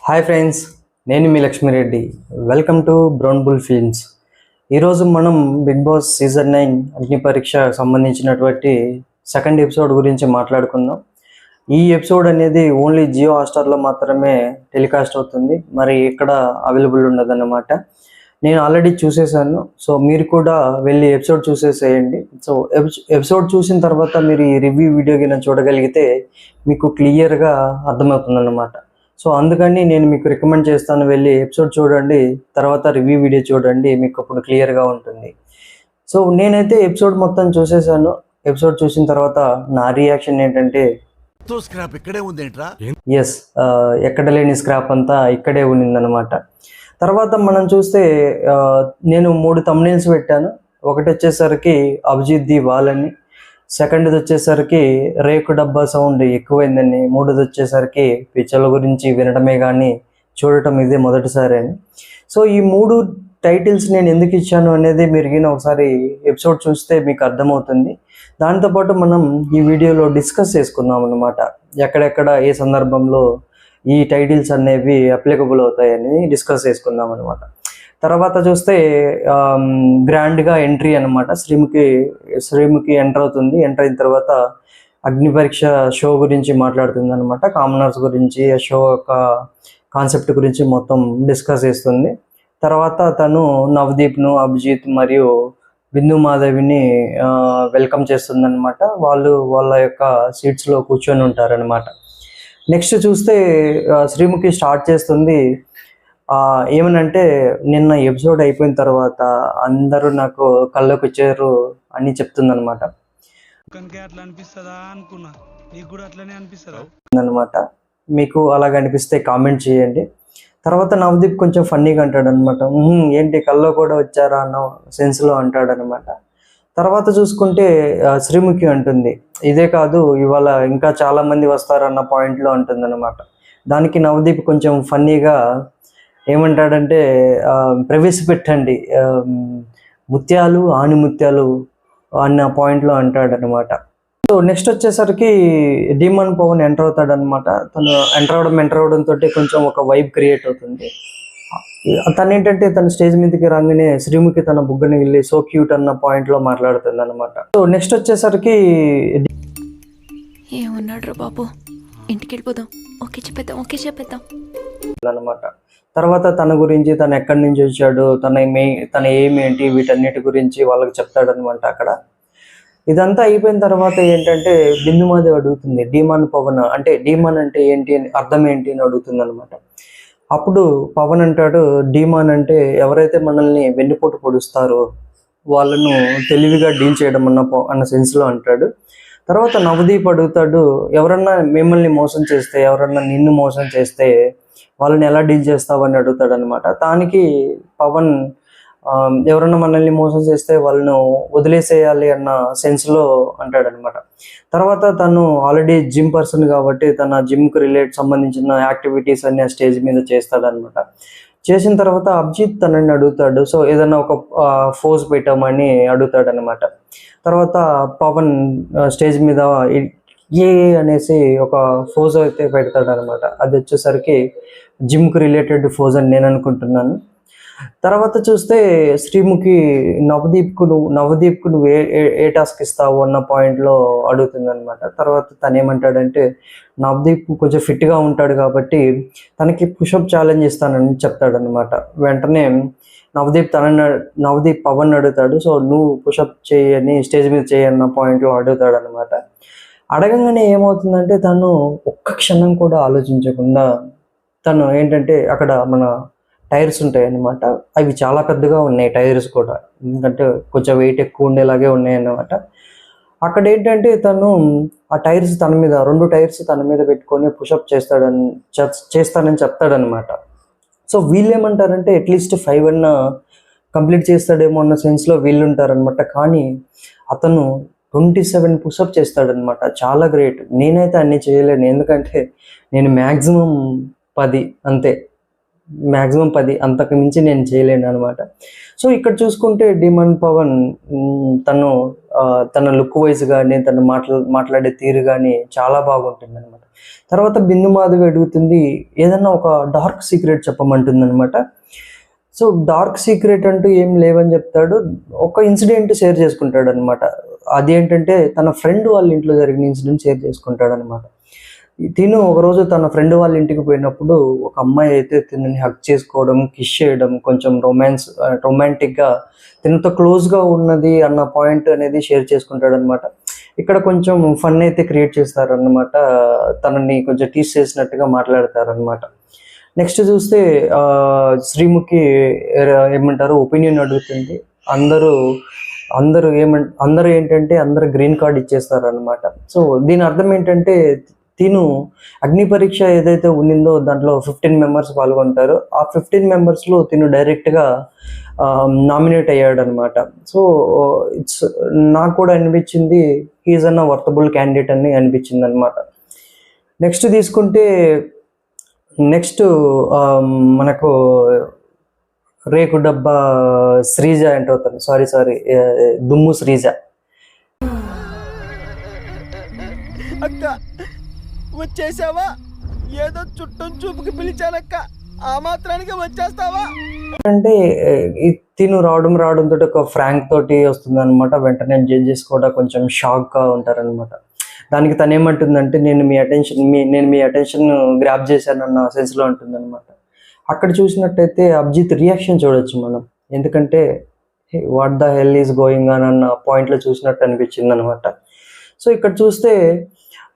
Hi friends, నేను మీ Lakshmi Reddy. Welcome to brown bull films. ఈరోజు మనం బిగ్ బాస్ సీజన్ 9 అగ్ని పరీక్ష సంబంధించినటువంటి సెకండ్ ఎపిసోడ్ గురించి మాట్లాడుకుందాం. ఈ ఎపిసోడ్ అనేది ఓన్లీ జియో హాట్‌స్టార్లో మాత్రమే టెలికాస్ట్ అవుతుంది, మరి ఇక్కడ అవైలబుల్ ఉండదన్నమాట. నేను ఆల్రెడీ చూసేసాను, సో మీరు కూడా వెళ్ళి ఎపిసోడ్ చూసేసేయండి. సో ఎపిసోడ్ చూసిన తర్వాత మీరు ఈ రివ్యూ వీడియో కింద చూడగలిగితే మీకు క్లియర్గా అర్థమవుతుందన్నమాట. సో అందుకని నేను మీకు రికమెండ్ చేస్తాను, వెళ్ళి ఎపిసోడ్ చూడండి, తర్వాత రివ్యూ వీడియో చూడండి, మీకు అప్పుడు క్లియర్గా ఉంటుంది. సో నేనైతే ఎపిసోడ్ మొత్తం చూసేసాను. ఎపిసోడ్ చూసిన తర్వాత నా రియాక్షన్ ఏంటంటే, స్క్రాప్ ఇక్కడే ఉందేంట్రా? ఎస్, ఎక్కడ లేని స్క్రాప్ అంతా ఇక్కడే ఉన్నిందనమాట. తర్వాత మనం చూస్తే నేను 3 thumbnails పెట్టాను. ఒకటి వచ్చేసరికి అభిజిత్ ది వాళ్ళని, సెకండ్ది వచ్చేసరికి రేకు డబ్బా సౌండ్ ఎక్కువైందని, మూడోది వచ్చేసరికి పిచ్చల గురించి వినడమే కానీ చూడటం ఇదే మొదటిసారి అని. సో ఈ 3 టైటిల్స్ నేను ఎందుకు ఇచ్చాను అనేది మీరు ఒకసారి ఎపిసోడ్ చూస్తే మీకు అర్థమవుతుంది. దాంతోపాటు మనం ఈ వీడియోలో డిస్కస్ చేసుకుందాం అన్నమాట, ఎక్కడెక్కడ ఏ సందర్భంలో ఈ టైటిల్స్ అనేవి అప్లికబుల్ అవుతాయని డిస్కస్ చేసుకుందాం అనమాట. తర్వాత చూస్తే గ్రాండ్గా ఎంట్రీ అనమాట. శ్రీముఖి ఎంటర్ అవుతుంది. ఎంటర్ అయిన తర్వాత అగ్ని పరీక్ష షో గురించి మాట్లాడుతుంది అనమాట. కామనర్స్ గురించి, ఆ షో యొక్క కాన్సెప్ట్ గురించి మొత్తం డిస్కస్ చేస్తుంది. తర్వాత తను నవదీప్ను, అభిజిత్ మరియు బిందు మాధవిని వెల్కమ్ చేస్తుంది అనమాట. వాళ్ళు వాళ్ళ యొక్క సీట్స్లో కూర్చొని ఉంటారనమాట. నెక్స్ట్ చూస్తే శ్రీముఖి స్టార్ట్ చేస్తుంది. ఏమనంటే, నిన్న ఎపిసోడ్ అయిపోయిన తర్వాత అందరూ నాకు కళ్ళకు వచ్చారు అని చెప్తుందనమాట. మీకు అలాగ అనిపిస్తే కామెంట్ చేయండి. తర్వాత నవదీప్ కొంచెం ఫన్నీగా అంటాడు అనమాట. ఏంటి కల్లో కూడా వచ్చారా అన్న సెన్స్లో అంటాడనమాట. తర్వాత చూసుకుంటే శ్రీముఖి అంటుంది, ఇదే కాదు ఇవాళ ఇంకా చాలామంది వస్తారన్న పాయింట్లో అంటుంది అనమాట. దానికి నవదీప్ కొంచెం ఫన్నీగా ఏమంటాడంటే, ప్రవేశపెట్టండి ముత్యాలు, ఆణిముత్యాలు అన్న పాయింట్లో అంటాడనమాట. సో నెక్స్ట్ వచ్చేసరికి డీమన్ పవన్ ఎంటర్ అవుతాడనమాట. తను ఎంటర్ అవడంతో కొంచెం ఒక వైబ్ క్రియేట్ అవుతుంది. తను ఏంటంటే, తన స్టేజ్ మీదకి రాగానే శ్రీముఖి తన బుగ్గని వెళ్ళి సో క్యూట్ అన్న పాయింట్లో మాట్లాడుతుంది అనమాట. సో నెక్స్ట్ వచ్చేసరికి ఏమన్నాడు బాబు, ఇంటికి వెళ్ళిపోదాం, ఓకే చెప్పేద్దాం అనమాట. తర్వాత తన గురించి, తను ఎక్కడి నుంచి వచ్చాడు, తన ఏమి ఏంటి, వీటన్నిటి గురించి వాళ్ళకి చెప్తాడనమాట అక్కడ. ఇదంతా అయిపోయిన తర్వాత ఏంటంటే, బిందు మాధవి అడుగుతుంది డీమాన్ పవన్ అంటే, డీమాన్ అంటే ఏంటి అని, అర్థం ఏంటి అని అడుగుతుంది అనమాట. అప్పుడు పవన్ అంటాడు, డీమాన్ అంటే ఎవరైతే మనల్ని వెన్నుపోటు పొడుస్తారో వాళ్ళను తెలివిగా డీల్ చేయడం అన్న సెన్స్లో అంటాడు. తర్వాత నవదీప్ అడుగుతాడు, ఎవరన్నా మిమ్మల్ని మోసం చేస్తే, ఎవరన్నా నిన్ను మోసం చేస్తే వాళ్ళని ఎలా డీల్ చేస్తావని అడుగుతాడు అనమాట. దానికి పవన్, ఎవరన్నా మనల్ని మోసం చేస్తే వాళ్ళను వదిలేసేయాలి అన్న సెన్స్లో అంటాడనమాట. తర్వాత తను ఆల్రెడీ జిమ్ పర్సన్ కాబట్టి తన జిమ్కి సంబంధించిన యాక్టివిటీస్ అన్ని ఆ స్టేజ్ మీద చేస్తాడనమాట. చేసిన తర్వాత అభిజిత్ తనని అడుగుతాడు, సో ఏదన్నా ఒక ఫోజ్ పెట్టామని అడుగుతాడనమాట. తర్వాత పవన్ స్టేజ్ మీద ఏ అనేసి ఒక ఫోజ్ అయితే పెడతాడనమాట. అది వచ్చేసరికి జిమ్కి రిలేటెడ్ ఫోజ్ అని నేను అనుకుంటున్నాను. తర్వాత చూస్తే శ్రీముఖి నవదీప్కు నువ్వు ఏ టాస్క్ ఇస్తావు అన్న పాయింట్లో అడుగుతుంది అనమాట. తర్వాత తను ఏమంటాడంటే, నవదీప్ కొంచెం ఫిట్గా ఉంటాడు కాబట్టి తనకి పుషప్ ఛాలెంజ్ ఇస్తానని చెప్తాడనమాట. వెంటనే నవదీప్ పవన్ అడుగుతాడు, సో నువ్వు పుషప్ చేయని, స్టేజ్ మీద చేయన్న పాయింట్లో అడుగుతాడు అనమాట. అడగంగానే ఏమవుతుందంటే, తను ఒక్క క్షణం కూడా ఆలోచించకుండా తను ఏంటంటే, అక్కడ మన టైర్స్ ఉంటాయి అన్నమాట. అవి చాలా పెద్దగా ఉన్నాయి టైర్స్ కూడా, ఎందుకంటే కొంచెం వెయిట్ ఎక్కువ ఉండేలాగే ఉన్నాయి అన్నమాట. అక్కడ ఏంటంటే, తను ఆ టైర్స్ తన మీద, 2 టైర్స్ తన మీద పెట్టుకొని పుషప్ చేస్తానని చెప్తాడనమాట. సో వీళ్ళు ఏమంటారంటే, అట్లీస్ట్ 5 అన్న కంప్లీట్ చేస్తాడేమో అన్న సెన్స్లో వీళ్ళు ఉంటారనమాట. కానీ అతను 27 పుషప్ చేస్తాడనమాట. చాలా గ్రేట్. నేనైతే అన్ని చేయలేను, ఎందుకంటే నేను మ్యాక్సిమం 10 అంతే. మ్యాక్సిమం 10, అంతకు మించి నేను చేయలేను అనమాట. సో ఇక్కడ చూసుకుంటే డిమాండ్ పవన్ తను తన లుక్ వైజ్ కానీ తను మాట్లాడే తీరు కానీ చాలా బాగుంటుంది అనమాట. తర్వాత బిందు మాధవి అడుగుతుంది, ఏదన్నా ఒక డార్క్ సీక్రెట్ చెప్పమంటుంది అనమాట. సో డార్క్ సీక్రెట్ అంటూ ఏం లేవని చెప్తాడు. ఒక ఇన్సిడెంట్ షేర్ చేసుకుంటాడు అనమాట. అదేంటంటే తన ఫ్రెండ్ వాళ్ళ ఇంట్లో జరిగిన ఇన్సిడెంట్ షేర్ చేసుకుంటాడు అనమాట. తిను ఒకరోజు తన ఫ్రెండ్ వాళ్ళ ఇంటికి పోయినప్పుడు ఒక అమ్మాయి అయితే తినని హక్ చేసుకోవడం, కిస్ చేయడం, కొంచెం రొమాంటిక్గా తినతో క్లోజ్గా ఉన్నది అన్న పాయింట్ అనేది షేర్ చేసుకుంటాడు అనమాట. ఇక్కడ కొంచెం ఫన్ అయితే క్రియేట్ చేస్తారనమాట, తనని కొంచెం టీస్ చేసినట్టుగా మాట్లాడతారనమాట. నెక్స్ట్ చూస్తే శ్రీముఖి ఏమంటారు ఒపీనియన్ అడుగుతుంది. అందరూ ఏంటంటే అందరూ గ్రీన్ కార్డ్ ఇచ్చేస్తారు అనమాట. సో దీని అర్థం ఏంటంటే తిను అగ్ని పరీక్ష ఏదైతే ఉన్నిందో దాంట్లో 15 మెంబర్స్ పాల్గొంటారు. ఆ 15 మెంబర్స్లో తిను డైరెక్ట్గా నామినేట్ అయ్యాడు అనమాట. సో నాకు కూడా అనిపించింది హీజ్ అన్న వర్తబుల్ క్యాండిడేట్ అని అనిపించింది అనమాట. నెక్స్ట్ తీసుకుంటే మనకు రేకు డబ్బా శ్రీజ ఎంటర్ అవుతాను, సారీ దుమ్ము శ్రీజ. అక్క వచ్చేసావా? ఏదో చుట్టం చూపుకి పిలిచానక్క, ఆ మాత్రానికి వచ్చేస్తావా? అంటే తిను రావడంతో ఒక ఫ్రాంక్ తోటి వస్తుంది అనమాట. వెంటనే జడ్జెస్ కూడా కొంచెం షాక్గా ఉంటారనమాట. దానికి తను ఏమంటుందంటే నేను మీ అటెన్షన్ గ్రాప్ చేశానన్న సెన్స్లో ఉంటుంది అనమాట. అక్కడ చూసినట్టయితే అభిజిత్ రియాక్షన్ చూడొచ్చు మనం, ఎందుకంటే what the hell is going on అన్న పాయింట్లో చూసినట్టు అనిపించింది అనమాట. సో ఇక్కడ చూస్తే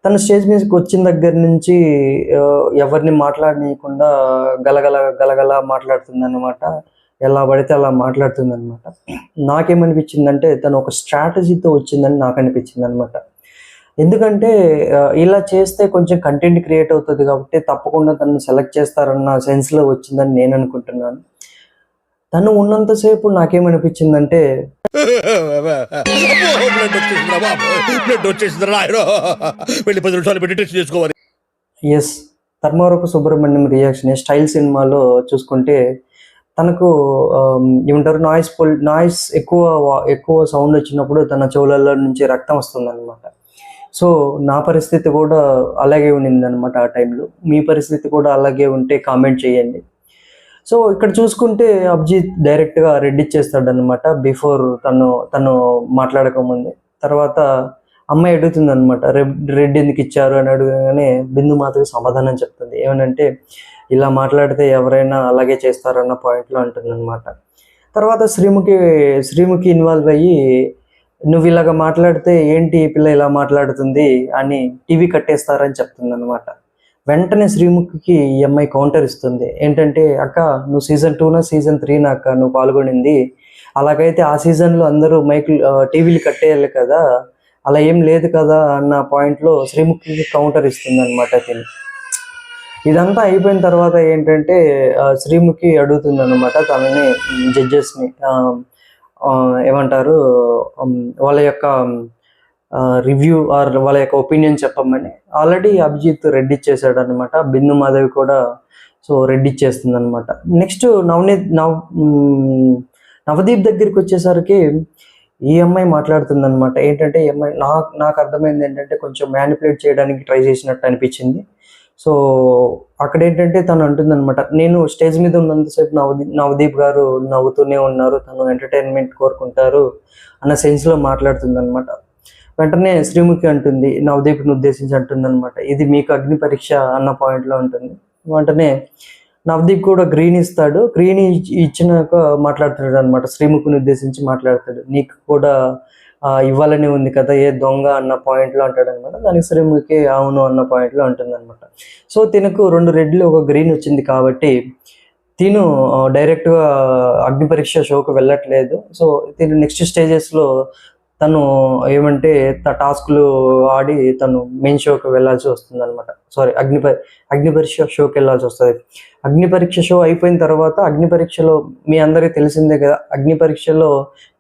తన స్టేజ్ మీదకి వచ్చిన దగ్గర నుంచి ఎవరిని మాట్లాడనీయకుండా గలగల మాట్లాడుతుంది అనమాట. ఎలా పడితే అలా మాట్లాడుతుంది అనమాట. నాకేమనిపించిందంటే తను ఒక స్ట్రాటజీతో వచ్చిందని నాకు అనిపించింది అనమాట. ఎందుకంటే ఇలా చేస్తే కొంచెం కంటెంట్ క్రియేట్ అవుతుంది కాబట్టి తప్పకుండా తను సెలెక్ట్ చేస్తారన్న సెన్స్లో వచ్చిందని నేను అనుకుంటున్నాను. తను ఉన్నంతసేపు నాకేమనిపించిందంటే yes, Dharmavarapu Subrahmanyam reaction style సినిమాలో చూసుకుంటే తనకు ఏమంటారు నాయిస్ ఎక్కువ సౌండ్ వచ్చినప్పుడు తన చెవులలో నుంచి రక్తం వస్తుంది అనమాట. సో నా పరిస్థితి కూడా అలాగే ఉన్నిందనమాట ఆ టైంలో. మీ పరిస్థితి కూడా అలాగే ఉంటే కామెంట్ చేయండి. సో ఇక్కడ చూసుకుంటే అభిజిత్ డైరెక్ట్గా రెడ్ ఇచ్చేస్తాడు అనమాట బిఫోర్ తను మాట్లాడకముందే. తర్వాత అమ్మాయి అడుగుతుంది అనమాట, రెడ్ ఎందుకు ఇచ్చారు అని అడగగానే బిందు మాధవి సమాధానం చెప్తుంది. ఏమనంటే ఇలా మాట్లాడితే ఎవరైనా అలాగే చేస్తారన్న పాయింట్లో అంటుంది అనమాట. తర్వాత శ్రీముఖి ఇన్వాల్వ్ అయ్యి నువ్వు ఇలాగ మాట్లాడితే ఏంటి ఈ పిల్ల ఇలా మాట్లాడుతుంది అని టీవీ కట్టేస్తారని చెప్తుంది అనమాట. వెంటనే శ్రీముఖికి ఈ అమ్మాయి కౌంటర్ ఇస్తుంది. ఏంటంటే అక్క నువ్వు సీజన్ 2 సీజన్ 3 అక్క నువ్వు పాల్గొనింది, అలాగైతే ఆ సీజన్లో అందరూ టీవీలు కట్టేయాలి కదా, అలా ఏం లేదు కదా అన్న పాయింట్లో శ్రీముఖికి కౌంటర్ ఇస్తుంది అనమాట తిని. ఇదంతా అయిపోయిన తర్వాత ఏంటంటే శ్రీముఖి అడుగుతుంది అనమాట తనని జడ్జెస్ని ఏమంటారు వాళ్ళ యొక్క రివ్యూ ఆర్ వాళ్ళ యొక్క ఒపీనియన్ చెప్పమని. ఆల్రెడీ అభిజిత్ రెడ్ ఇచ్చేసాడు అనమాట. బిందు మాధవి కూడా సో రెడ్ ఇచ్చేస్తుంది అనమాట. నెక్స్ట్ నవదీప్ దగ్గరికి వచ్చేసరికి ఈ అమ్మాయి మాట్లాడుతుంది అనమాట. ఏంటంటే ఈ అమ్మాయి నాకు అర్థమైంది ఏంటంటే కొంచెం మ్యానిపులేట్ చేయడానికి ట్రై చేసినట్టు అనిపించింది. సో అక్కడ ఏంటంటే తను అంటుంది అనమాట, నేను స్టేజ్ మీద ఉన్నంతసేపు నవదీప్ గారు నవ్వుతూనే ఉన్నారు, తను ఎంటర్టైన్మెంట్ కోరుకుంటారు అన్న సెన్స్లో మాట్లాడుతుంది అనమాట. వెంటనే శ్రీముఖి అంటుంది, నవదీప్ని ఉద్దేశించి అంటుంది అనమాట, ఇది మీకు అగ్ని పరీక్ష అన్న పాయింట్లో ఉంటుంది. వెంటనే నవదీప్ కూడా గ్రీన్ ఇస్తాడు. గ్రీన్ ఇచ్చినాక మాట్లాడుతాడు అనమాట, శ్రీముఖిని ఉద్దేశించి మాట్లాడతాడు, నీకు కూడా ఇవ్వాలని ఉంది కదా ఏ దొంగ అన్న పాయింట్లో అంటాడు అనమాట. దానికి శ్రీముఖి అవును అన్న పాయింట్లో అంటుంది అనమాట. సో తినకు 2 రెడ్లు 1 గ్రీన్ వచ్చింది కాబట్టి తిను డైరెక్ట్గా అగ్ని పరీక్ష షోకి వెళ్ళట్లేదు. సో తిను నెక్స్ట్ స్టేజెస్లో తను ఏమంటే టాస్క్లు ఆడి తను మెయిన్ షోకి వెళ్ళాల్సి వస్తుంది అనమాట. సారీ అగ్ని పరీక్ష షోకి వెళ్ళాల్సి వస్తుంది. అగ్ని పరీక్ష షో అయిపోయిన తర్వాత అగ్ని పరీక్షలో మీ అందరికీ తెలిసిందే కదా, అగ్ని పరీక్షలో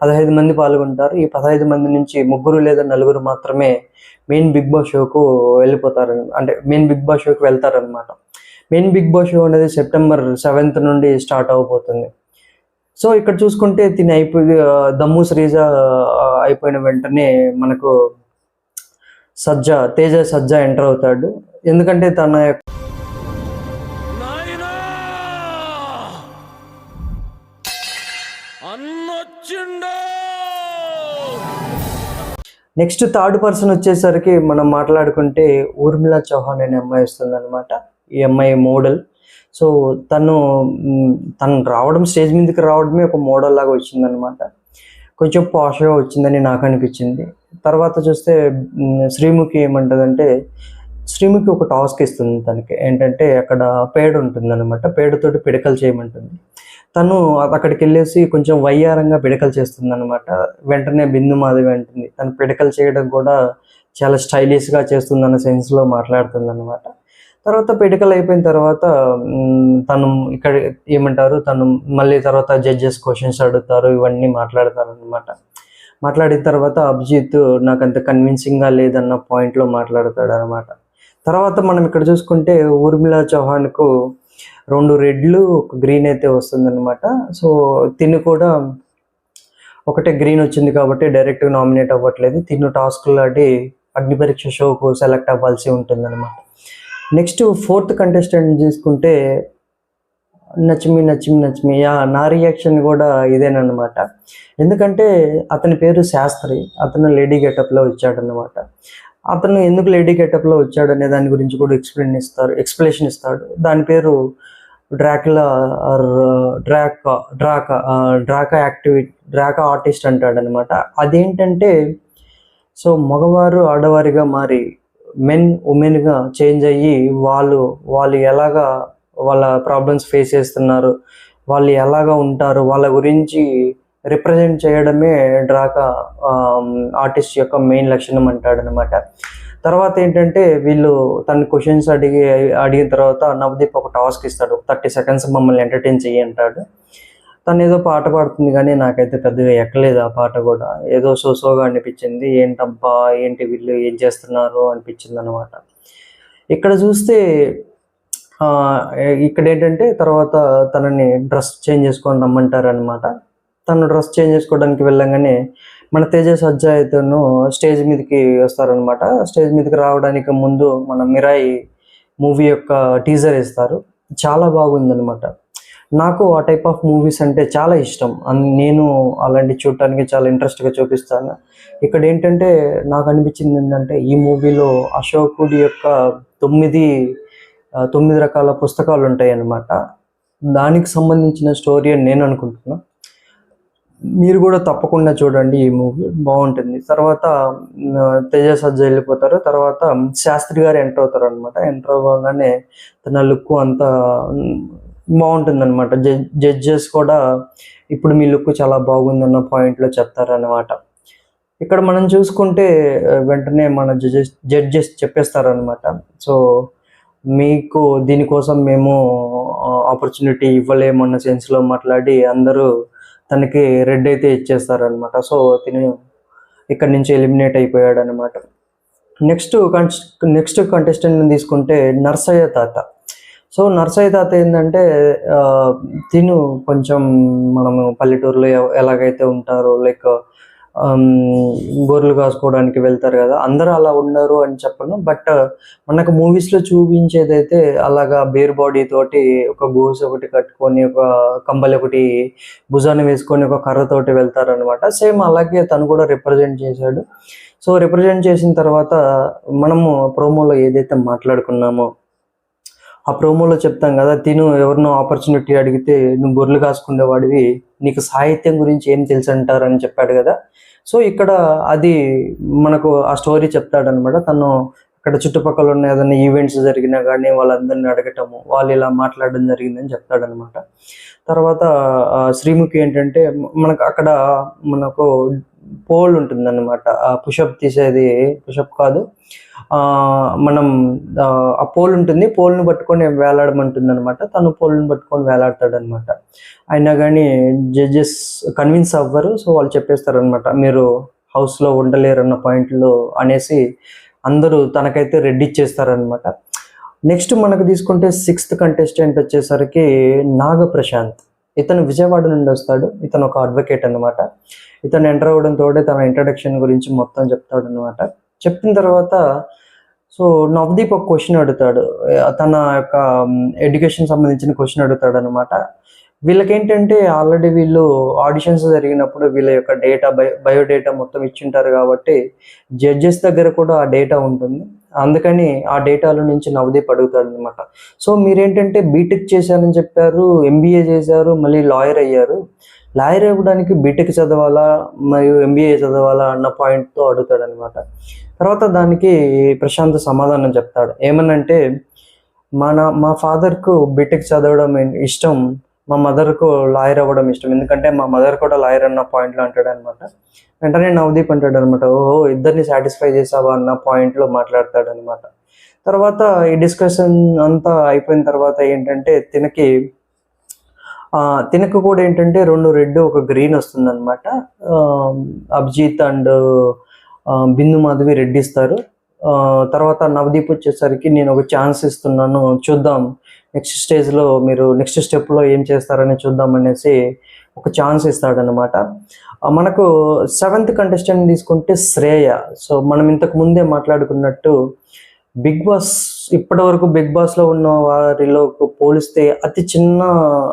15 మంది పాల్గొంటారు. ఈ 15 మంది నుంచి 3 లేదా 4 మాత్రమే మెయిన్ బిగ్ బాస్ షోకు వెళ్ళిపోతారు, అంటే మెయిన్ బిగ్ బాస్ షోకి వెళ్తారనమాట. మెయిన్ బిగ్ బాస్ షో అనేది సెప్టెంబర్ 7th నుండి స్టార్ట్ అవబోతుంది. సో ఇక్కడ చూసుకుంటే తిని దమ్ము శ్రీజ అయిపోయిన వెంటనే మనకు తేజ సజ్జ ఎంటర్ అవుతాడు. ఎందుకంటే తన నెక్స్ట్ థర్డ్ పర్సన్ వచ్చేసరికి మనం మాట్లాడుకుంటే ఊర్మిళ చౌహాన్ అనే అమ్మాయి వస్తుంది అనమాట. ఈ అమ్మాయి మోడల్. సో తను రావడం, స్టేజ్ మీదకి రావడమే ఒక మోడల్ లాగా వచ్చిందనమాట. కొంచెం పాష్గా వచ్చిందని నాకు అనిపించింది. తర్వాత చూస్తే శ్రీముఖి ఏమంటుందంటే, శ్రీముఖి ఒక టాస్క్ ఇస్తుంది తనకి. ఏంటంటే అక్కడ పేడ ఉంటుంది అనమాట, పేడతోటి పిడకలు చేయమంటుంది. తను అక్కడికి వెళ్ళేసి కొంచెం వయ్యారంగా పిడకలు చేస్తుంది అనమాట. వెంటనే బిందు మాధవి అంటుంది తను పిడకలు చేయడం కూడా చాలా స్టైలిష్గా చేస్తుందన్న సెన్స్లో మాట్లాడుతుంది అనమాట. తర్వాత పిడకలు అయిపోయిన తర్వాత తను ఇక్కడ ఏమంటారు, తను మళ్ళీ తర్వాత జడ్జెస్ క్వశ్చన్స్ అడుగుతారు, ఇవన్నీ మాట్లాడతారు అనమాట. మాట్లాడిన తర్వాత అభిజిత్ నాకు అంత కన్విన్సింగ్గా లేదన్న పాయింట్లో మాట్లాడతాడు అనమాట. తర్వాత మనం ఇక్కడ చూసుకుంటే ఊర్మిళ చౌహాన్కు 2 రెడ్లు 1 గ్రీన్ అయితే వస్తుందన్నమాట. సో తిను కూడా ఒకటే గ్రీన్ వచ్చింది కాబట్టి డైరెక్ట్గా నామినేట్ అవ్వట్లేదు. తిను టాస్క్లు ఆడి అగ్నిపరీక్ష షోకు సెలెక్ట్ అవ్వాల్సి ఉంటుందన్నమాట. నెక్స్ట్ 4th కంటెస్టెంట్ తీసుకుంటే నచ్మి నా రియాక్షన్ కూడా ఇదేనమాట. ఎందుకంటే అతని పేరు శాస్త్రి, అతను లేడీ గెటప్లో వచ్చాడనమాట. అతను ఎందుకు లేడీ గెటప్లో వచ్చాడు అనే దాని గురించి కూడా ఎక్స్ప్లెనేషన్ ఇస్తాడు. దాని పేరు డ్రాకా ఆర్టిస్ట్ అంటాడనమాట. అదేంటంటే, సో మగవారు ఆడవారిగా మారి ఉమెన్గా చేంజ్ అయ్యి వాళ్ళు ఎలాగా వాళ్ళ ప్రాబ్లమ్స్ ఫేస్ చేస్తున్నారు, వాళ్ళు ఎలాగా ఉంటారు, వాళ్ళ గురించి రిప్రజెంట్ చేయడమే డ్రాకా ఆర్టిస్ట్ యొక్క మెయిన్ లక్షణం అంటాడనమాట. తర్వాత ఏంటంటే వీళ్ళు తన క్వశ్చన్స్ అడిగిన తర్వాత నవదీప్ ఒక టాస్క్ ఇస్తాడు, 30 seconds మమ్మల్ని ఎంటర్టైన్ చెయ్యి అంటాడు. తను ఏదో పాట పాడుతుంది కానీ నాకైతే పెద్దగా ఎక్కలేదు ఆ పాట కూడా. ఏదో సోసోగా అనిపించింది. ఏంటబ్బా ఏంటి వీళ్ళు ఏం చేస్తున్నారు అనిపించింది అనమాట. ఇక్కడ చూస్తే ఇక్కడ ఏంటంటే తర్వాత తనని డ్రెస్ చేంజ్ చేసుకొని రమ్మంటారు అనమాట. తను డ్రెస్ చేంజ్ చేసుకోవడానికి వెళ్ళంగానే మన తేజ సజ్జ అయితేను స్టేజ్ మీదకి వస్తారనమాట. స్టేజ్ మీదకి రావడానికి ముందు మన మిరాయి మూవీ యొక్క టీజర్ ఇస్తారు. చాలా బాగుందనమాట. నాకు ఆ టైప్ ఆఫ్ మూవీస్ అంటే చాలా ఇష్టం. నేను అలాంటి చూడటానికి చాలా ఇంట్రెస్ట్గా చూపిస్తాను. ఇక్కడ ఏంటంటే నాకు అనిపించింది ఏంటంటే, ఈ మూవీలో అశోకుడి యొక్క 9 రకాల పుస్తకాలు ఉంటాయి అన్నమాట. దానికి సంబంధించిన స్టోరీ అని నేను అనుకుంటున్నాను. మీరు కూడా తప్పకుండా చూడండి, ఈ మూవీ బాగుంటుంది. తర్వాత తేజ సజ్జ వెళ్ళిపోతారు. తర్వాత శాస్త్రి గారు ఎంటర్ అవుతారు అనమాట. ఎంటర్ అవ్వగానే తన లుక్ అంతా బాగుంటుంది అనమాట. జడ్జెస్ కూడా ఇప్పుడు మీ లుక్ చాలా బాగుందన్న పాయింట్లో చెప్తారనమాట. ఇక్కడ మనం చూసుకుంటే వెంటనే మన జడ్జెస్ చెప్పేస్తారనమాట. సో మీకు దీనికోసం మేము ఆపర్చునిటీ ఇవ్వలేమన్న సెన్స్లో మాట్లాడి అందరూ తనకి రెడ్ అయితే ఇచ్చేస్తారనమాట. సో తిను ఇక్కడ నుంచి ఎలిమినేట్ అయిపోయాడు అనమాట. నెక్స్ట్ కంటెస్టెంట్ని తీసుకుంటే నర్సయ్య తాత. సో నర్సయ్య తాత ఏంటంటే తిను కొంచెం మనము పల్లెటూరులో ఎలాగైతే ఉంటారో, లైక్ గొర్రెలు కాసుకోవడానికి వెళ్తారు కదా, అందరూ అలా ఉండరు అని చెప్పను. బట్ మనకు మూవీస్లో చూపించేదైతే అలాగా బేర్ బాడీ తోటి ఒక గోస్ ఒకటి కట్టుకొని, ఒక కంబలి ఒకటి భుజాన్ని వేసుకొని, ఒక కర్రతోటి వెళ్తారనమాట. సేమ్ అలాగే తను కూడా రిప్రజెంట్ చేశాడు. సో రిప్రజెంట్ చేసిన తర్వాత మనము ప్రోమోలో ఏదైతే మాట్లాడుకున్నామో ఆ ప్రోమోలో చెప్తాం కదా, తిను ఎవరినో ఆపర్చునిటీ అడిగితే నువ్వు గొర్రెలు కాసుకునేవాడివి, నీకు సాహిత్యం గురించి ఏం తెలుసు అంటారని చెప్పాడు కదా. సో ఇక్కడ అది మనకు ఆ స్టోరీ చెప్తాడనమాట. తను అక్కడ చుట్టుపక్కల ఉన్న ఏదైనా ఈవెంట్స్ జరిగినా కానీ వాళ్ళందరినీ అడగటము, వాళ్ళు ఇలా మాట్లాడడం జరిగిందని చెప్తాడనమాట. తర్వాత శ్రీముఖి ఏంటంటే మనకు పోల్ ఉంటుందన్నమాట. పుషప్ తీసేది, పుషప్ కాదు, మనం ఆ పోల్ ఉంటుంది, పోల్ను పట్టుకొని వేలాడమంటుంది అనమాట. తను పోల్ని పట్టుకొని వేలాడతాడు అనమాట. అయినా కానీ జడ్జెస్ కన్విన్స్ అవ్వరు. సో వాళ్ళు చెప్పేస్తారనమాట, మీరు హౌస్లో ఉండలేరు అన్న పాయింట్లో అనేసి అందరూ తనకైతే రెడ్ ఇచ్చేస్తారనమాట. నెక్స్ట్ మనకు తీసుకుంటే 6th కంటెస్టెంట్ వచ్చేసరికి నాగ ప్రశాంత్. ఇతను విజయవాడ నుండి వస్తాడు. ఇతను ఒక అడ్వకేట్ అనమాట. ఇతను ఎంటర్ అవ్వడంతో తన ఇంట్రడక్షన్ గురించి మొత్తం చెప్తాడు అనమాట. చెప్పిన తర్వాత సో నవదీప్ ఒక క్వశ్చన్ అడుగుతాడు. తన యొక్క ఎడ్యుకేషన్ సంబంధించిన క్వశ్చన్ అడుగుతాడు అనమాట. వీళ్ళకేంటంటే ఆల్రెడీ వీళ్ళు ఆడిషన్స్ జరిగినప్పుడు వీళ్ళ యొక్క డేటా బయోడేటా మొత్తం ఇచ్చింటారు కాబట్టి జడ్జెస్ దగ్గర కూడా ఆ డేటా ఉంటుంది. అందుకని ఆ డేటాల నుంచి నవదీప్ అడుగుతాడు అనమాట. సో మీరేంటంటే బీటెక్ చేశారని చెప్పారు, ఎంబీఏ చేశారు, మళ్ళీ లాయర్ అయ్యారు. లాయర్ అవ్వడానికి బీటెక్ చదవాలా మరియు ఎంబీఏ చదవాలా అన్న పాయింట్తో అడుగుతాడు అనమాట. తర్వాత దానికి ప్రశాంత్ సమాధానం చెప్తాడు. ఏమనంటే మా ఫాదర్కు బీటెక్ చదవడం ఇష్టం, మా మదర్కు లాయర్ అవ్వడం ఇష్టం, ఎందుకంటే మా మదర్ కూడా లాయర్ అన్న పాయింట్లో అంటాడు అనమాట. వెంటనే నవదీప్ అంటాడు అనమాట, ఓహో ఇద్దరిని సాటిస్ఫై చేసావా అన్న పాయింట్లో మాట్లాడతాడు అనమాట. తర్వాత ఈ డిస్కషన్ అంతా అయిపోయిన తర్వాత ఏంటంటే తినకు కూడా ఏంటంటే 2 రెడ్ 1 గ్రీన్ వస్తుంది అనమాట. అభిజిత్ అండ్ బిందు మాధవి రెడ్ ఇస్తారు. తర్వాత నవదీప్ వచ్చేసరికి నేను ఒక ఛాన్స్ ఇస్తున్నాను, చూద్దాం నెక్స్ట్ స్టేజ్లో మీరు నెక్స్ట్ స్టెప్లో ఏం చేస్తారని చూద్దాం అనేసి ఒక ఛాన్స్ ఇస్తాడనమాట. మనకు 7th కంటెస్టెంట్ తీసుకుంటే శ్రేయ. సో మనం ఇంతకు ముందే మాట్లాడుకున్నట్టు బిగ్ బాస్ ఇప్పటి వరకు బిగ్ బాస్లో ఉన్న వారిలో పోలిస్తే అతి చిన్న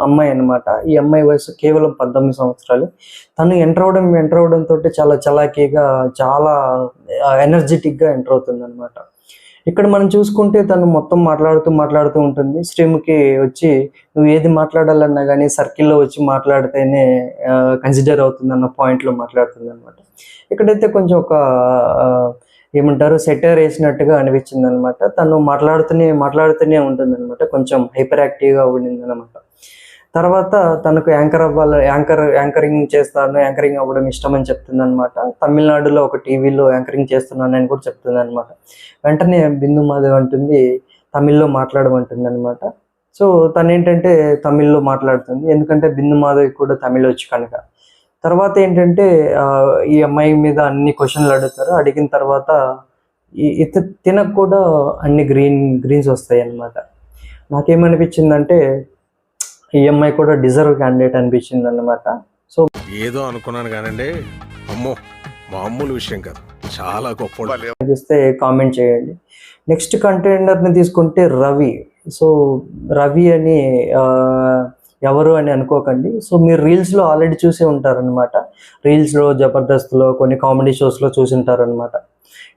అమ్మాయి అనమాట. ఈ అమ్మాయి వయసు కేవలం 18 సంవత్సరాలు. తను ఎంటర్ అవడంతో చాలా చలాకీగా చాలా ఎనర్జెటిక్గా ఎంటర్ అవుతుంది అనమాట. ఇక్కడ మనం చూసుకుంటే తను మొత్తం మాట్లాడుతూ ఉంటుంది. శ్రీముఖి వచ్చి నువ్వు ఏది మాట్లాడాలన్నా కానీ సర్కిల్లో వచ్చి మాట్లాడితేనే కన్సిడర్ అవుతుంది అన్న పాయింట్లో మాట్లాడుతుంది అనమాట. ఇక్కడైతే కొంచెం ఒక ఏమంటారు సెటర్ వేసినట్టుగా అనిపించింది అనమాట. తను మాట్లాడుతూనే ఉంటుంది అనమాట. కొంచెం హైపర్ యాక్టివ్గా ఉండింది అనమాట. తర్వాత తనకు యాంకరింగ్ అవ్వడం ఇష్టం అని చెప్తుంది అనమాట. తమిళనాడులో ఒక టీవీలో యాంకరింగ్ చేస్తున్నానని కూడా చెప్తుంది అనమాట. వెంటనే బిందు మాధవ్ అంటుంది తమిళ్లో మాట్లాడమంటుంది అనమాట. సో తను ఏంటంటే తమిళ్లో మాట్లాడుతుంది, ఎందుకంటే బిందు మాధవ్ కూడా తమిళ్ వచ్చు కనుక. తర్వాత ఏంటంటే ఈ అమ్మాయి మీద అన్ని క్వశ్చన్లు అడుగుతారు. అడిగిన తర్వాత తినకు కూడా అన్ని గ్రీన్స్ వస్తాయి అన్నమాట. నాకేమనిపించిందంటే ఈ అమ్మాయి కూడా డిజర్వ్ క్యాండిడేట్ అనిపించింది అన్నమాట. సో ఏదో అనుకున్నాను కానండి, అమ్మో మామూలు విషయం కాదు, చాలా గొప్ప. అనిపిస్తే కామెంట్ చేయండి. నెక్స్ట్ కంటెండర్ని తీసుకుంటే రవి. సో రవి అని ఎవరు అని అనుకోకండి. సో మీరు రీల్స్లో ఆల్రెడీ చూసి ఉంటారనమాట. రీల్స్లో, జబర్దస్త్లో, కొన్ని కామెడీ షోస్లో చూసి ఉంటారనమాట.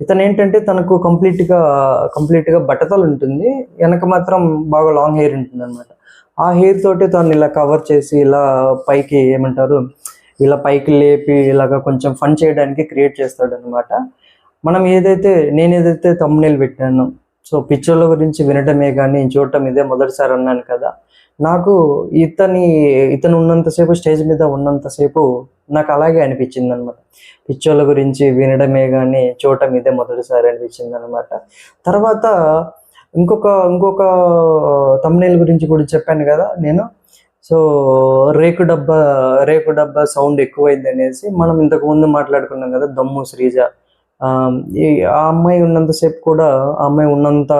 ఇతను ఏంటంటే తనకు కంప్లీట్గా బట్టతలు ఉంటుంది, వెనక మాత్రం బాగా లాంగ్ హెయిర్ ఉంటుంది అనమాట. ఆ హెయిర్ తోటి తను ఇలా కవర్ చేసి ఇలా పైకి ఇలా పైకి లేపి ఇలాగా కొంచెం ఫన్ చేయడానికి క్రియేట్ చేస్తాడు అనమాట. నేను ఏదైతే థంబ్నెయిల్ పెట్టాను, సో పిక్చర్ల గురించి వినటమే కానీ చూడటం ఇదే మొదటిసారి అన్నాను కదా. నాకు ఇతను ఉన్నంతసేపు, స్టేజ్ మీద ఉన్నంతసేపు నాకు అలాగే అనిపించింది అనమాట. పిక్చర్ల గురించి వినడమే కానీ చూడటం ఇదే మొదటిసారి అనిపించింది అనమాట. తర్వాత ఇంకొక థంబ్నెయిల్ గురించి కూడా చెప్పాను కదా నేను. సో రేకు డబ్బా సౌండ్ ఎక్కువైంది అనేసి మనం ఇంతకు ముందు మాట్లాడుకున్నాం కదా, దమ్ము శ్రీజ. ఆ అమ్మాయి ఉన్నంత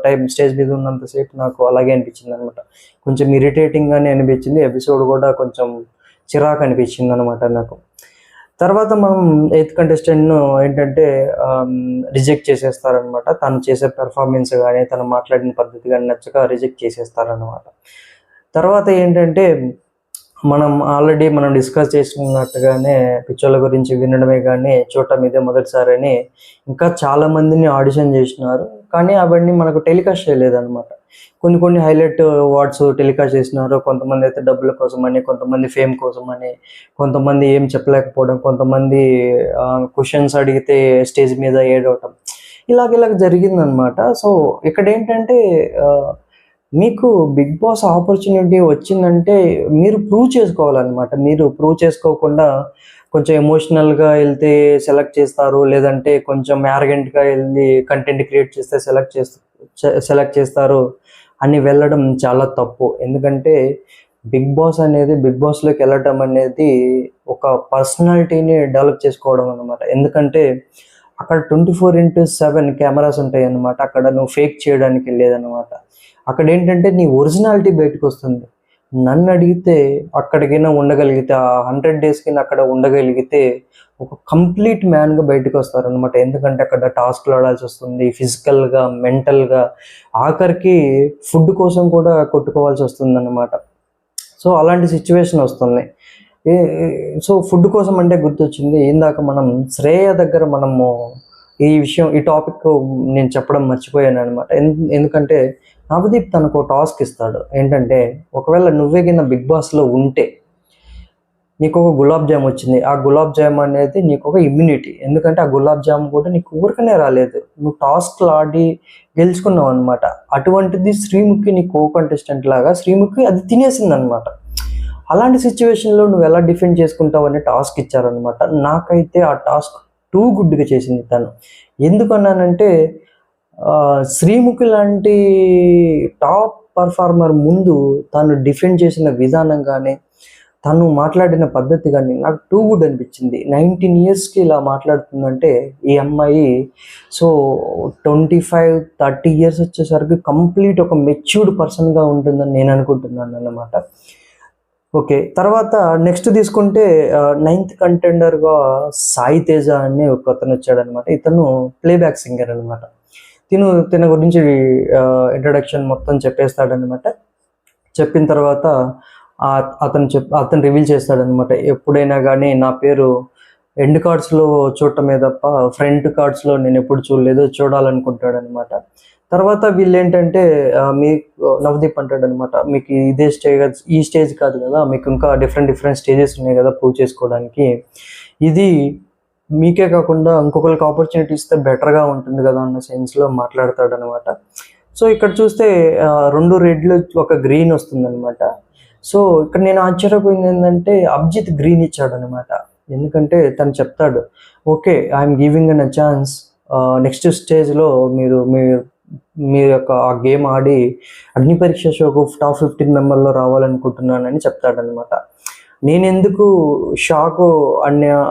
టైం స్టేజ్ మీద ఉన్నంతసేపు నాకు అలాగే అనిపించింది అనమాట. కొంచెం ఇరిటేటింగ్గానే అనిపించింది. ఎపిసోడ్ కూడా కొంచెం చిరాకు అనిపించింది అనమాట నాకు. తర్వాత మనం 8th కంటెస్టెంట్ను ఏంటంటే రిజెక్ట్ చేసేస్తారనమాట. తను చేసే పెర్ఫార్మెన్స్ కానీ తను మాట్లాడిన పద్ధతి కానీ నచ్చక రిజెక్ట్ చేసేస్తారనమాట. తర్వాత ఏంటంటే మనం డిస్కస్ చేసుకున్నట్టుగానే పిక్చర్ల గురించి వినడమే కానీ చూడటం ఇదే మొదటిసారి అని ఇంకా చాలా మందిని ఆడిషన్ చేసినారు, కానీ అవన్నీ మనకు టెలికాస్ట్ చేయలేదన్నమాట. కొన్ని హైలైట్ వర్డ్స్ టెలికాస్ట్ చేసినారు. కొంతమంది అయితే డబ్బుల కోసమని, కొంతమంది ఫేమ్ కోసమని, కొంతమంది ఏం చెప్పలేకపోవడం, కొంతమంది క్వశ్చన్స్ అడిగితే స్టేజ్ మీద ఏడవటం, ఇలాగ జరిగిందనమాట. సో ఇక్కడ ఏంటంటే మీకు బిగ్ బాస్ ఆపర్చునిటీ వచ్చిందంటే మీరు ప్రూవ్ చేసుకోవాలన్నమాట. మీరు ప్రూవ్ చేసుకోకుండా కొంచెం ఎమోషనల్గా వెళ్తే సెలెక్ట్ చేస్తారు, లేదంటే కొంచెం యారగెంట్గా వెళ్ళి కంటెంట్ క్రియేట్ చేస్తే సెలెక్ట్ చేస్తారు అని వెళ్ళడం చాలా తప్పు. ఎందుకంటే బిగ్ బాస్లోకి వెళ్ళటం అనేది ఒక పర్సనాలిటీని డెవలప్ చేసుకోవడం అన్నమాట. ఎందుకంటే అక్కడ 24/7 కెమెరాస్ ఉంటాయి అన్నమాట. అక్కడ నువ్వు ఫేక్ చేయడానికి లేదనమాట. అక్కడ ఏంటంటే నీ ఒరిజినాలిటీ బయటకు వస్తుంది. నన్ను అడిగితే అక్కడికైనా ఉండగలిగితే, ఆ 100 డేస్కి అక్కడ ఉండగలిగితే ఒక కంప్లీట్ మ్యాన్గా బయటకు వస్తారనమాట. ఎందుకంటే అక్కడ టాస్క్లు ఆడాల్సి వస్తుంది, ఫిజికల్గా, మెంటల్గా, ఆఖరికి ఫుడ్ కోసం కూడా కొట్టుకోవాల్సి వస్తుంది అన్నమాట. సో అలాంటి సిచ్యువేషన్ వస్తుంది. సో ఫుడ్ కోసం అంటే గుర్తొచ్చింది, ఇందాక మనం శ్రేయ దగ్గర మనము ఈ టాపిక్ నేను చెప్పడం మర్చిపోయాను అనమాట. ఎందుకంటే నవదీప్ తనకు టాస్క్ ఇస్తాడు. ఏంటంటే ఒకవేళ నువ్వే కింద బిగ్ బాస్లో ఉంటే నీకు ఒక గులాబ్ జామ్ వచ్చింది. ఆ గులాబ్ జామ్ అనేది నీకు ఒక ఇమ్యూనిటీ. ఎందుకంటే ఆ గులాబ్ జామ్ కూడా నీకు ఊరికనే రాలేదు, నువ్వు టాస్క్లు ఆడి గెలుచుకున్నావు అనమాట. అటువంటిది శ్రీముఖి నీ కో కంటెస్టెంట్ లాగా శ్రీముఖి అది తినేసింది అనమాట. అలాంటి సిచ్యువేషన్లో నువ్వు ఎలా డిఫెండ్ చేసుకుంటావు అనే టాస్క్ ఇచ్చారనమాట. నాకైతే ఆ టాస్క్ టూ గుడ్గా చేసింది తను. ఎందుకన్నానంటే శ్రీముఖి లాంటి టాప్ పర్ఫార్మర్ ముందు తను డిఫెండ్ చేసిన విధానం కానీ, తను మాట్లాడిన పద్ధతి కానీ నాకు టూ గుడ్ అనిపించింది. 19 yearsకి ఇలా మాట్లాడుతుందంటే ఈ అమ్మాయి సో 25-30 years వచ్చేసరికి కంప్లీట్ ఒక మెచ్యూర్డ్ పర్సన్గా ఉంటుందని నేను అనుకుంటున్నాను అన్నమాట. ఓకే, తర్వాత నెక్స్ట్ తీసుకుంటే 9th కంటెండర్గా సాయి తేజ అని ఒక అతను వచ్చాడనమాట. ఇతను ప్లేబ్యాక్ సింగర్ అనమాట. తిన గురించి ఇంట్రడక్షన్ మొత్తం చెప్పేస్తాడనమాట. చెప్పిన తర్వాత అతను రివీల్ చేస్తాడనమాట. ఎప్పుడైనా కానీ నా పేరు ఎండ్ కార్డ్స్లో చూడటమే తప్ప ఫ్రంట్ కార్డ్స్లో నేను ఎప్పుడు చూడలేదు, చూడాలనుకుంటాడనమాట. తర్వాత వీళ్ళు ఏంటంటే నవదీప్ అంటాడనమాట, మీకు ఈ స్టేజ్ కాదు కదా, మీకు ఇంకా డిఫరెంట్ స్టేజెస్ ఉన్నాయి కదా ప్రూవ్ చేసుకోవడానికి, ఇది మీకే కాకుండా ఇంకొకరికి ఆపర్చునిటీ ఇస్తే బెటర్గా ఉంటుంది కదా అన్న సెన్స్లో మాట్లాడతాడనమాట. సో ఇక్కడ చూస్తే 2 రెడ్లు ఒక గ్రీన్ వస్తుందన్నమాట. సో ఇక్కడ నేను ఆశ్చర్యపోయింది ఏంటంటే అభిజిత్ గ్రీన్ ఇచ్చాడనమాట. ఎందుకంటే తను చెప్తాడు, okay I'm giving an a chance, next స్టేజ్లో మీ యొక్క ఆ గేమ్ ఆడి అగ్ని పరీక్ష షోకు టాప్ 15 మెంబర్లో రావాలనుకుంటున్నానని చెప్తాడనమాట. నేను ఎందుకు షాక్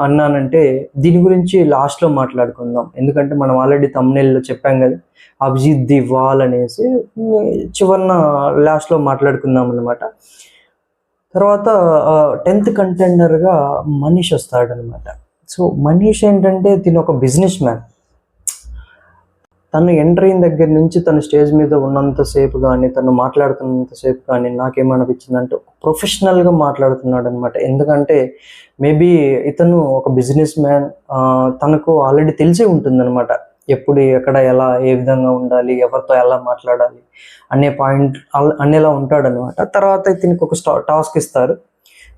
అన్నానంటే దీని గురించి లాస్ట్లో మాట్లాడుకుందాం. ఎందుకంటే మనం ఆల్రెడీ థంబ్నెయిల్లో చెప్పాం కదా అభిజిత్ ది వాల్ అనేసి, చివరిన లాస్ట్లో మాట్లాడుకుందాం అనమాట. తర్వాత 10th కంటెండర్గా మనీష్ వస్తాడనమాట. సో మనీష్ ఏంటంటే తిను ఒక బిజినెస్ మ్యాన్. తను ఎంటర్ అయిన దగ్గర నుంచి తను స్టేజ్ మీద ఉన్నంతసేపు కానీ, తను మాట్లాడుతున్నంతసేపు కానీ నాకేమనిపించిందంటే ప్రొఫెషనల్గా మాట్లాడుతున్నాడు అనమాట. ఎందుకంటే మేబీ ఇతను ఒక బిజినెస్ మ్యాన్, తనకు ఆల్రెడీ తెలిసే ఉంటుందన్నమాట ఎప్పుడు ఎక్కడ ఎలా ఏ విధంగా ఉండాలి, ఎవరితో ఎలా మాట్లాడాలి అనేలా ఉంటాడనమాట. తర్వాత ఇతనికి ఒక టాస్క్ ఇస్తారు,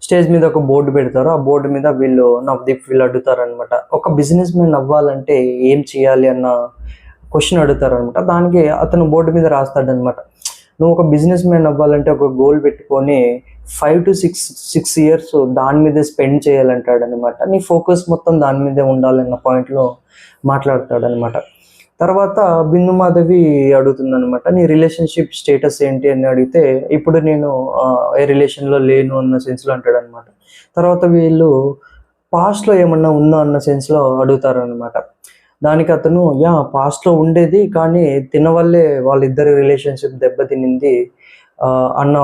స్టేజ్ మీద ఒక బోర్డు పెడతారు. ఆ బోర్డు మీద నవదీప్ వీళ్ళు అడుగుతారు అనమాట, ఒక బిజినెస్ మ్యాన్ అవ్వాలంటే ఏం చేయాలి అన్న క్వశ్చన్ అడుగుతారు అనమాట. దానికి అతను బోర్డు మీద రాస్తాడనమాట, నువ్వు ఒక బిజినెస్ మ్యాన్ అవ్వాలంటే ఒక గోల్ పెట్టుకొని 5 to 6 years దాని మీదే స్పెండ్ చేయాలంటాడనమాట. నీ ఫోకస్ మొత్తం దాని మీదే ఉండాలన్న పాయింట్లో మాట్లాడతాడనమాట. తర్వాత బిందు మాధవి అడుగుతుందనమాట, నీ రిలేషన్షిప్ స్టేటస్ ఏంటి అని అడిగితే ఇప్పుడు నేను ఏ రిలేషన్లో లేను అన్న సెన్స్లో అంటాడనమాట. తర్వాత వీళ్ళు పాస్ట్లో ఏమన్నా ఉందా అన్న సెన్స్లో అడుగుతారనమాట. దానికి అతను పాస్ట్లో ఉండేది, కానీ తినవల్లే వాళ్ళిద్దరి రిలేషన్షిప్ దెబ్బతినింది అన్న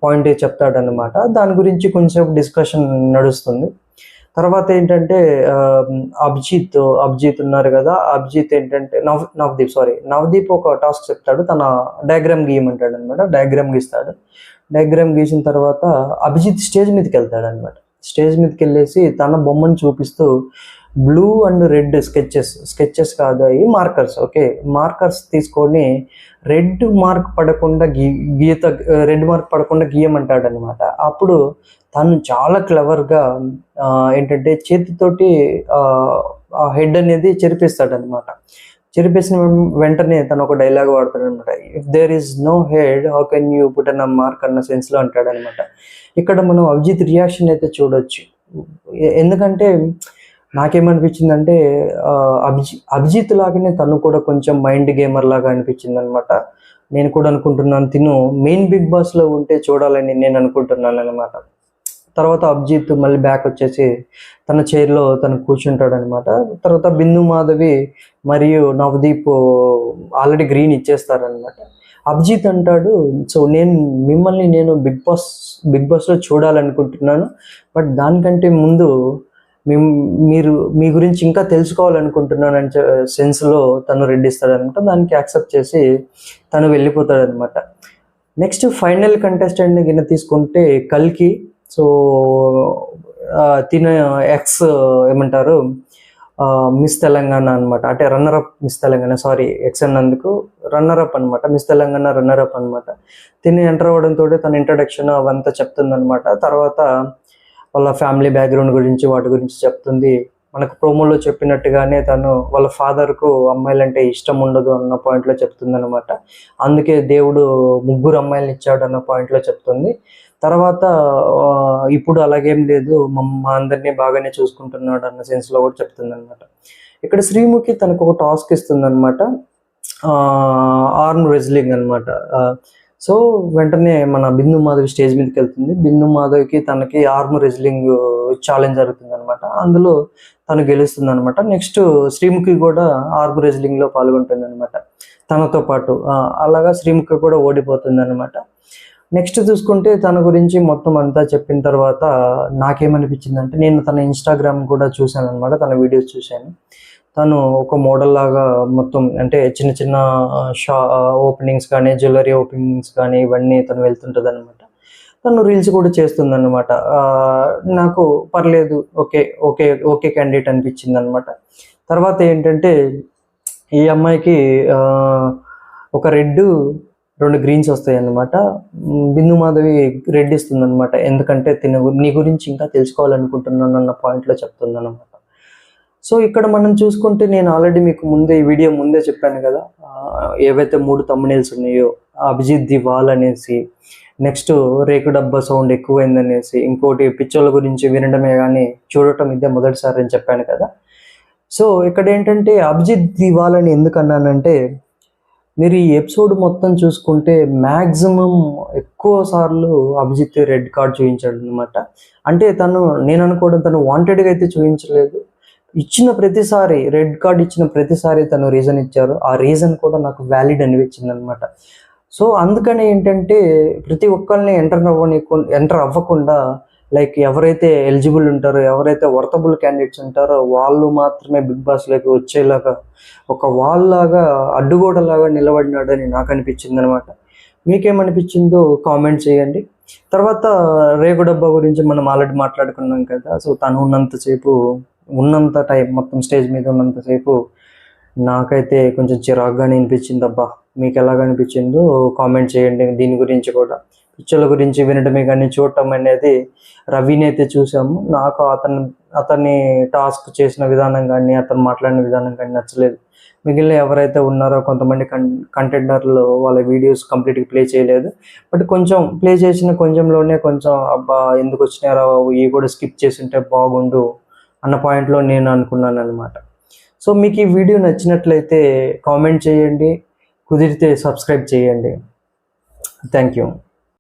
పాయింట్ చెప్తాడనమాట. దాని గురించి కొంచెం డిస్కషన్ నడుస్తుంది. తర్వాత ఏంటంటే అభిజిత్ ఉన్నారు కదా, అభిజిత్ ఏంటంటే నవదీప్ ఒక టాస్క్ చెప్తాడు, తన డయాగ్రామ్ గీయమంటాడు అనమాట. డయాగ్రామ్ గీస్తాడు. డయాగ్రామ్ గీసిన తర్వాత అభిజిత్ స్టేజ్ మీదకి వెళ్తాడు అనమాట. స్టేజ్ మీదకి వెళ్ళేసి తన బొమ్మను చూపిస్తూ బ్లూ అండ్ రెడ్ స్కెచెస్ కాదు అవి మార్కర్స్, ఓకే మార్కర్స్ తీసుకొని రెడ్ మార్క్ పడకుండా గీయమంటాడు అనమాట. అప్పుడు తను చాలా క్లవర్గా ఏంటంటే చేతితోటి ఆ హెడ్ అనేది చెరిపిస్తాడనమాట. చెరిపేసిన వెంటనే తను ఒక డైలాగ్ వాడతాడు అనమాట, if there is no head how can you put an mark అన్న సెన్స్లో అంటాడనమాట. ఇక్కడ మనం అభిజిత్ రియాక్షన్ అయితే చూడొచ్చు. ఎందుకంటే నాకేమనిపించిందంటే అభిజిత్ లాగానే తను కూడా కొంచెం మైండ్ గేమర్ లాగా అనిపించింది అనమాట. నేను కూడా అనుకుంటున్నాను తిను మెయిన్ బిగ్ బాస్లో ఉంటే చూడాలని నేను అనుకుంటున్నాను అనమాట. తర్వాత అభిజిత్ మళ్ళీ బ్యాక్ వచ్చేసి తన చైర్లో తను కూర్చుంటాడు అనమాట. తర్వాత బిందు మాధవి మరియు నవదీప్ ఆల్రెడీ గ్రీన్ ఇచ్చేస్తారనమాట. అభిజిత్ అంటాడు, సో నేను బిగ్ బాస్లో చూడాలనుకుంటున్నాను, బట్ దానికంటే ముందు మీ గురించి ఇంకా తెలుసుకోవాలనుకుంటున్నాను అని సెన్స్లో తను రెడ్ ఇస్తాడనమాట. దానికి యాక్సెప్ట్ చేసి తను వెళ్ళిపోతాడనమాట. నెక్స్ట్ ఫైనల్ కంటెస్టెంట్ని గిన్నె తీసుకుంటే కల్కి. సో తిన ఎక్స్ ఏమంటారు మిస్ తెలంగాణ అనమాట, అంటే runner-up miss Telangana, sorry X అన్నందుకు రన్నరప్ అనమాట, మిస్ తెలంగాణ రన్నరప్ అనమాట. తిని ఎంటర్ అవ్వడంతో తన ఇంట్రడక్షన్ అవంతా చెప్తుందనమాట. తర్వాత వాళ్ళ ఫ్యామిలీ బ్యాక్గ్రౌండ్ గురించి వాటి గురించి చెప్తుంది. మనకు ప్రోమోలో చెప్పినట్టుగానే తను వాళ్ళ ఫాదర్కు అమ్మాయిలంటే ఇష్టం ఉండదు అన్న పాయింట్లో చెప్తుంది అనమాట. అందుకే దేవుడు 3 అమ్మాయిలను ఇచ్చాడు అన్న పాయింట్లో చెప్తుంది. తర్వాత ఇప్పుడు అలాగేం లేదు, మా అందరినీ బాగానే చూసుకుంటున్నాడు అన్న సెన్స్లో కూడా చెప్తుంది అనమాట. ఇక్కడ శ్రీముఖి తనకు ఒక టాస్క్ ఇస్తుంది అనమాట, ఆర్మ్ రెజ్లింగ్ అనమాట. సో వెంటనే మన బిందు మాధవి స్టేజ్ మీదకి వెళ్తుంది. బిందు మాధవికి తనకి ఆర్మ్ రెజ్లింగ్ ఛాలెంజ్ జరుగుతుంది అనమాట. అందులో తను గెలుస్తుంది అనమాట. నెక్స్ట్ శ్రీముఖి కూడా ఆర్మ్ రెజ్లింగ్లో పాల్గొంటుంది అనమాట తనతో పాటు. అలాగా శ్రీముఖి కూడా ఓడిపోతుంది అనమాట. నెక్స్ట్ చూసుకుంటే తన గురించి మొత్తం అంతా చెప్పిన తర్వాత నాకేమనిపించింది అంటే, నేను తన ఇన్స్టాగ్రామ్ కూడా చూశాను అనమాట, తన వీడియోస్ చూశాను. తను ఒక మోడల్ లాగా మొత్తం అంటే చిన్న చిన్న ఓపెనింగ్స్ కానీ జ్యువెలరీ ఓపెనింగ్స్ కానీ ఇవన్నీ తను వెళ్తుంటుంది అనమాట. తను రీల్స్ కూడా చేస్తుంది అనమాట. నాకు పర్లేదు, ఓకే ఓకే ఓకే క్యాండిడేట్ అనిపించింది అనమాట. తర్వాత ఏంటంటే ఈ అమ్మాయికి ఒక 2 గ్రీన్స్ వస్తాయి అన్నమాట. బిందు మాధవి రెడ్ ఇస్తుంది అనమాట, ఎందుకంటే నీ గురించి ఇంకా తెలుసుకోవాలనుకుంటున్నాను అన్న పాయింట్లో చెప్తుంది అనమాట. సో ఇక్కడ మనం చూసుకుంటే నేను ఆల్రెడీ మీకు ఈ వీడియో ముందే చెప్పాను కదా, ఏవైతే 3 thumbnails ఉన్నాయో, అభిజిత్ దివాల్ అనేసి, నెక్స్ట్ రేకు డబ్బా సౌండ్ ఎక్కువైందనేసి, ఇంకోటి పిచ్చోళ్ళ గురించి వినడమే కానీ చూడటం ఇదే మొదటిసారి అని చెప్పాను కదా. సో ఇక్కడ ఏంటంటే అభిజిత్ దివాల్ అని ఎందుకు అన్నానంటే, మీరు ఈ ఎపిసోడ్ మొత్తం చూసుకుంటే మ్యాక్సిమం ఎక్కువ సార్లు అభిజిత్ రెడ్ కార్డ్ చూపించాడు అనమాట. అంటే నేను అనుకోవడం తను వాంటెడ్గా అయితే చూపించలేదు, ఇచ్చిన ప్రతిసారి రెడ్ కార్డ్ ఇచ్చిన ప్రతిసారి తను రీజన్ ఇచ్చారు. ఆ రీజన్ కూడా నాకు వ్యాలిడ్ అనిపించింది అనమాట. సో అందుకని ఏంటంటే ప్రతి ఒక్కరిని ఎంటర్ అవ్వకుండా, లైక్ ఎవరైతే ఎలిజిబుల్ ఉంటారో, ఎవరైతే వర్తబుల్ క్యాండిడేట్స్ ఉంటారో వాళ్ళు మాత్రమే బిగ్ బాస్లోకి వచ్చేలాగా ఒక వాళ్ళలాగా అడ్డుగోడలాగా నిలబడినాడని నాకు అనిపించింది అనమాట. మీకేమనిపించిందో కామెంట్ చేయండి. తర్వాత రేగు డబ్బా గురించి మనం ఆల్రెడీ మాట్లాడుకున్నాం కదా. సో తను ఉన్నంత టైం మొత్తం స్టేజ్ మీద ఉన్నంతసేపు నాకైతే కొంచెం చిరాగ్గానే అనిపించింది. అబ్బా, మీకు ఎలాగ అనిపించిందో కామెంట్ చేయండి. దీని గురించి కూడా పిక్చర్ల గురించి వినడమే కానీ చూడటం అనేది, రవిని అయితే చూసాము, నాకు అతన్ని టాస్క్ చేసిన విధానం కానీ అతను మాట్లాడిన విధానం కానీ నచ్చలేదు. మిగిలిన ఎవరైతే ఉన్నారో కొంతమంది కంటెండర్లు వాళ్ళ వీడియోస్ కంప్లీట్గా ప్లే చేయలేదు, బట్ కొంచెం ప్లే చేసిన కొంచెంలోనే కొంచెం అబ్బా ఎందుకు వచ్చినారా ఇవి కూడా స్కిప్ చేసి ఉంటే బాగుండు అన్న పాయింట్లో నేను అనుకున్నాను అనమాట. సో మీకు ఈ వీడియో నచ్చినట్లయితే కామెంట్ చేయండి, కుదిరితే సబ్స్క్రైబ్ చేయండి. Thank you.